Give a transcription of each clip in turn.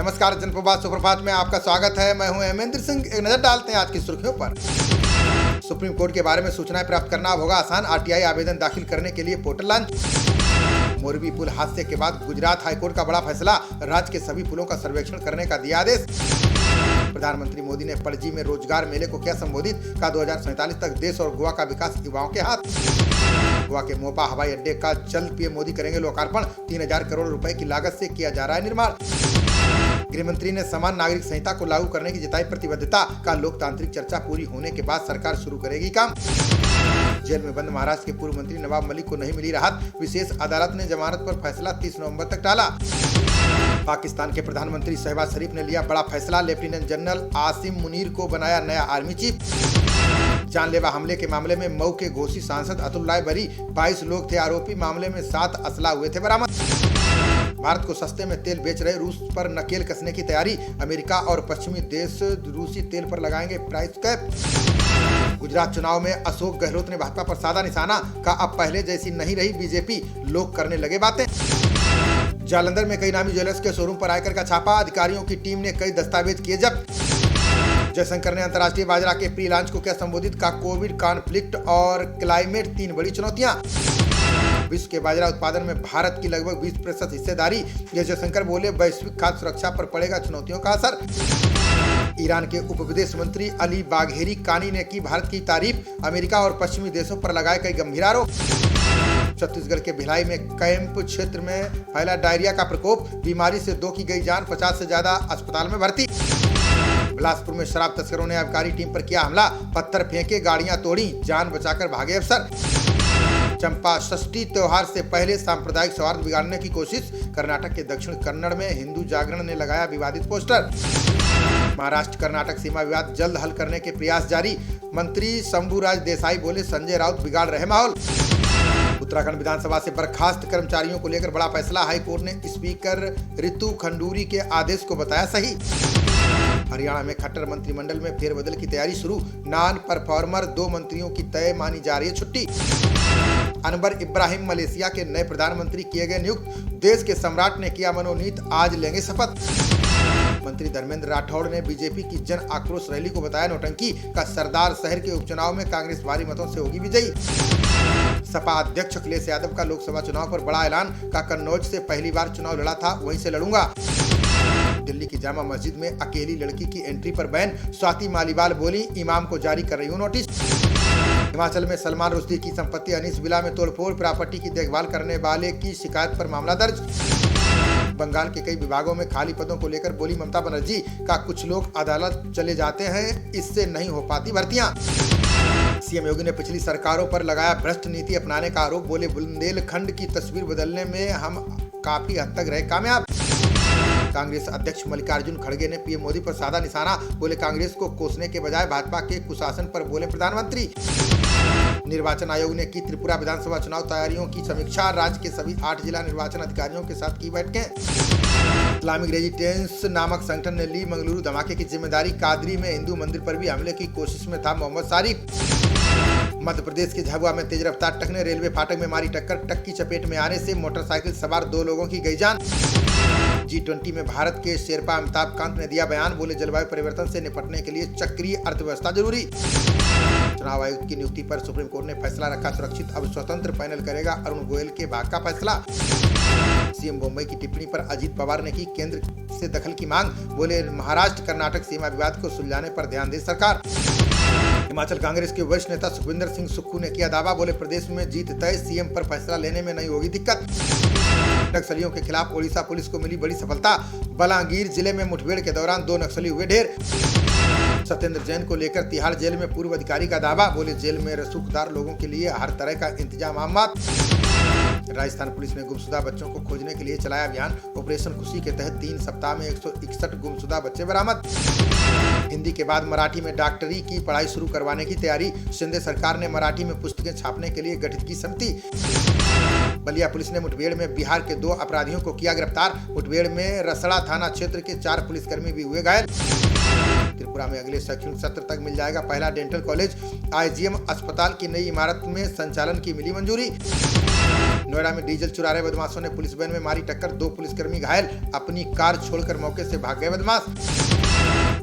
नमस्कार, जनप्रभात सुप्रभात में आपका स्वागत है। मैं हूं हेमेंद्र सिंह। एक नजर डालते हैं आज की सुर्खियों पर। सुप्रीम कोर्ट के बारे में सूचनाएं प्राप्त करना अब होगा आसान। आरटीआई आवेदन दाखिल करने के लिए पोर्टल लॉन्च। मोरबी पुल हादसे के बाद गुजरात हाईकोर्ट का बड़ा फैसला, राज्य के सभी पुलों का सर्वेक्षण करने का दिया आदेश। प्रधानमंत्री मोदी ने पणजी में रोजगार मेले को किया संबोधित, का 2047 तक देश और गोवा का विकास युवाओं के हाथ। गोवा के मोपा हवाई अड्डे का जल्द पीएम मोदी करेंगे लोकार्पण, 3000 करोड़ रुपए की लागत से किया जा रहा है निर्माण। गृहमंत्री ने समान नागरिक संहिता को लागू करने की जताई प्रतिबद्धता, का लोकतांत्रिक चर्चा पूरी होने के बाद सरकार शुरू करेगी काम। जेल में बंद महाराष्ट्र के पूर्व मंत्री नवाब मलिक को नहीं मिली राहत, विशेष अदालत ने जमानत पर फैसला 30 नवंबर तक टाला। पाकिस्तान के प्रधानमंत्री शहबाज शरीफ ने लिया बड़ा फैसला, लेफ्टिनेंट जनरल आसिम मुनीर को बनाया नया आर्मी चीफ। जानलेवा हमले के मामले में मऊ के घोसी सांसद अतुल राय बरी, 22 लोग थे आरोपी, मामले में 7 असला हुए थे बरामद। भारत को सस्ते में तेल बेच रहे रूस पर नकेल कसने की तैयारी, अमेरिका और पश्चिमी देश रूसी तेल पर लगाएंगे प्राइस कैप। गुजरात चुनाव में अशोक गहलोत ने भाजपा पर साधा निशाना, का अब पहले जैसी नहीं रही बीजेपी, लोग करने लगे बातें। जालंधर में कई नामी ज्वेलर्स के शोरूम पर आयकर का छापा, अधिकारियों की टीम ने कई दस्तावेज किए जब्त। जयशंकर ने अंतर्राष्ट्रीय बाजरा के प्री लॉन्च को किया संबोधित, का कोविड, कॉन्फ्लिक्ट और क्लाइमेट 3 बड़ी चुनौतियां। विश्व के बाजरा उत्पादन में भारत की लगभग 20% हिस्सेदारी, जयशंकर बोले वैश्विक खाद्य सुरक्षा पर पड़ेगा चुनौतियों का असर। ईरान के उप विदेश मंत्री अली बाघेरी कानी ने की भारत की तारीफ, अमेरिका और पश्चिमी देशों पर लगाए कई गंभीर आरोप। छत्तीसगढ़ के भिलाई में कैंप क्षेत्र में फैला डायरिया का प्रकोप, बीमारी से 2 की गई जान, 50 से ज्यादा अस्पताल में भर्ती। बिलासपुर में शराब तस्करों ने आबकारी टीम पर किया हमला, पत्थर फेंके, गाड़ियां तोड़ी, जान बचाकर भागे अफसर। चंपा षष्ठी त्योहार से पहले सांप्रदायिक सौहार्द बिगाड़ने की कोशिश, कर्नाटक के दक्षिण कन्नड़ में हिंदू जागरण ने लगाया विवादित पोस्टर। महाराष्ट्र कर्नाटक सीमा विवाद जल्द हल करने के प्रयास जारी, मंत्री शंभूराज देसाई बोले संजय राउत बिगाड़ रहे माहौल। उत्तराखंड विधानसभा से बर्खास्त कर्मचारियों को लेकर बड़ा फैसला, हाईकोर्ट ने स्पीकर रितु खंडूरी के आदेश को बताया सही। हरियाणा में खट्टर मंत्रिमंडल में फेरबदल की तैयारी शुरू, नॉन परफॉर्मर 2 मंत्रियों की तय मानी जा रही है छुट्टी। अनवर इब्राहिम मलेशिया के नए प्रधानमंत्री किए गए नियुक्त, देश के सम्राट ने किया मनोनीत, आज लेंगे शपथ। मंत्री धर्मेंद्र राठौड़ ने बीजेपी की जन आक्रोश रैली को बताया नौटंकी, का सरदार शहर के उपचुनाव में कांग्रेस भारी मतों से होगी विजयी। सपा अध्यक्ष अखिलेश यादव का लोकसभा चुनाव पर बड़ा ऐलान, का कन्नौज से पहली बार चुनाव लड़ा था, वहीं से लड़ूंगा। दिल्ली की जामा मस्जिद में अकेली लड़की की एंट्री पर बैन, स्वाति मालीवाल बोली, इमाम को जारी कर रही हूँ नोटिस। हिमाचल में सलमान रुश्दी की संपत्ति अनीस विला में तोड़फोड़, प्रॉपर्टी की देखभाल करने वाले की शिकायत पर मामला दर्ज। बंगाल के कई विभागों में खाली पदों को लेकर बोली ममता बनर्जी, का कुछ लोग अदालत चले जाते हैं, इससे नहीं हो पाती भर्तियां। सीएम योगी ने पिछली सरकारों पर लगाया भ्रष्ट नीति अपनाने का आरोप, बोले बुंदेलखंड की तस्वीर बदलने में हम काफी हद तक रहे कामयाब। कांग्रेस अध्यक्ष मल्लिकार्जुन खड़गे ने पीएम मोदी पर साधा निशाना, बोले कांग्रेस को कोसने के बजाय भाजपा के कुशासन पर बोले प्रधानमंत्री। निर्वाचन आयोग ने की त्रिपुरा विधानसभा चुनाव तैयारियों की समीक्षा, राज्य के सभी 8 जिला निर्वाचन अधिकारियों के साथ की बैठकें। इस्लामिक रेजिस्टेंस नामक संगठन ने ली मंगलुरु धमाके की जिम्मेदारी, कादरी में हिंदू मंदिर पर भी हमले की कोशिश में था मोहम्मद सारिफ। मध्य प्रदेश के झाबुआ में तेज रफ्तार ट्रक ने रेलवे फाटक में मारी टक्कर, ट्रक की चपेट में आने से मोटरसाइकिल सवार 2 लोगों की गई जान। G20 में भारत के शेरपा अमिताभ कांत ने दिया बयान, बोले जलवायु परिवर्तन से निपटने के लिए चक्रीय अर्थव्यवस्था जरूरी। चुनाव आयुक्त की नियुक्ति पर सुप्रीम कोर्ट ने फैसला रखा सुरक्षित, अब स्वतंत्र पैनल करेगा अरुण गोयल के भाग का फैसला। सीएम मुंबई की टिप्पणी पर अजीत पवार ने की केंद्र से दखल की मांग, बोले महाराष्ट्र कर्नाटक सीमा विवाद को सुलझाने पर ध्यान दे सरकार। हिमाचल कांग्रेस के वरिष्ठ नेता सुखविंदर सिंह सुक्खू ने किया दावा, बोले प्रदेश में जीत तय, सीएम पर फैसला लेने में नहीं होगी दिक्कत। नक्सलियों के खिलाफ ओडिशा पुलिस को मिली बड़ी सफलता, बलांगीर जिले में मुठभेड़ के दौरान 2 नक्सली हुए ढेर। सत्येंद्र जैन को लेकर तिहाड़ जेल में पूर्व अधिकारी का दावा, बोले जेल में रसूखदार लोगों के लिए हर तरह का इंतजाम आमद। राजस्थान पुलिस ने गुमशुदा बच्चों को खोजने के लिए चलाया अभियान, ऑपरेशन खुशी के तहत 3 सप्ताह में 161 गुमशुदा बच्चे बरामद। हिंदी के बाद मराठी में डॉक्टरी की पढ़ाई शुरू करवाने की तैयारी, शिंदे सरकार ने मराठी में पुस्तकें छापने के लिए गठित की समिति। बलिया पुलिस ने मुठभेड़ में बिहार के 2 अपराधियों को किया गिरफ्तार, मुठभेड़ में रसड़ा थाना क्षेत्र के 4 पुलिसकर्मी भी हुए घायल। त्रिपुरा में अगले शैक्षणिक सत्र तक मिल जाएगा पहला डेंटल कॉलेज, आईजीएम अस्पताल की नई इमारत में संचालन की मिली मंजूरी। नोएडा में डीजल चुरा रहे बदमाशों ने पुलिस वैन में मारी टक्कर, 2 पुलिसकर्मी घायल, अपनी कार छोड़कर मौके से भाग गए बदमाश।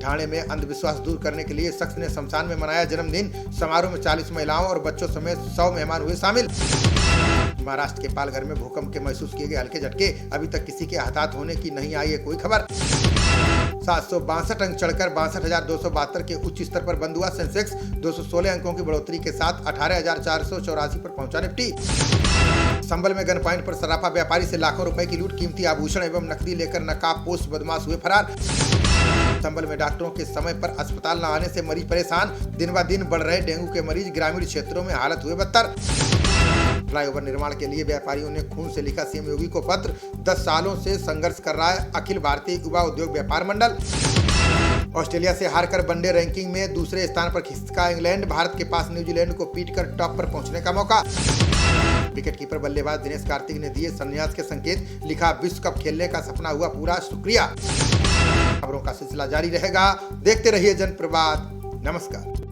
ठाणे में अंधविश्वास दूर करने के लिए शख्स ने शमशान में मनाया जन्मदिन, समारोह में 40 महिलाओं और बच्चों समेत 100 मेहमान हुए शामिल। महाराष्ट्र के पालघर में भूकंप के महसूस किए गए हल्के झटके, अभी तक किसी के हताहत होने की नहीं आई है कोई खबर। 762 अंक चढ़कर 62,272 के उच्च स्तर पर बंद हुआ सेंसेक्स, 216 अंकों की बढ़ोतरी के साथ 18,484 पर पहुंचा निफ्टी। संभल में गन पॉइंट पर सराफा व्यापारी से लाखों रुपए की लूट, कीमती आभूषण एवं नकदी लेकर नकाबपोश बदमाश हुए फरार। संभल में डॉक्टरों के समय पर अस्पताल न आने से मरीज परेशान, दिन ब दिन बढ़ रहे डेंगू के मरीज, ग्रामीण क्षेत्रों में हालत हुए बदतर। फ्लाईओवर निर्माण के लिए व्यापारियों ने खून से लिखा सीएम योगी को पत्र, 10 सालों से संघर्ष कर रहा है अखिल भारतीय युवा उद्योग व्यापार मंडल। ऑस्ट्रेलिया से हारकर वनडे रैंकिंग में दूसरे स्थान पर खिसका इंग्लैंड, भारत के पास न्यूजीलैंड को पीटकर टॉप पर पहुंचने का मौका। विकेटकीपर बल्लेबाज दिनेश कार्तिक ने दिए संन्यास के संकेत, लिखा विश्व कप खेलने का सपना हुआ पूरा, शुक्रिया। खबरों का सिलसिला जारी रहेगा, देखते रहिए जनप्रवाद। नमस्कार।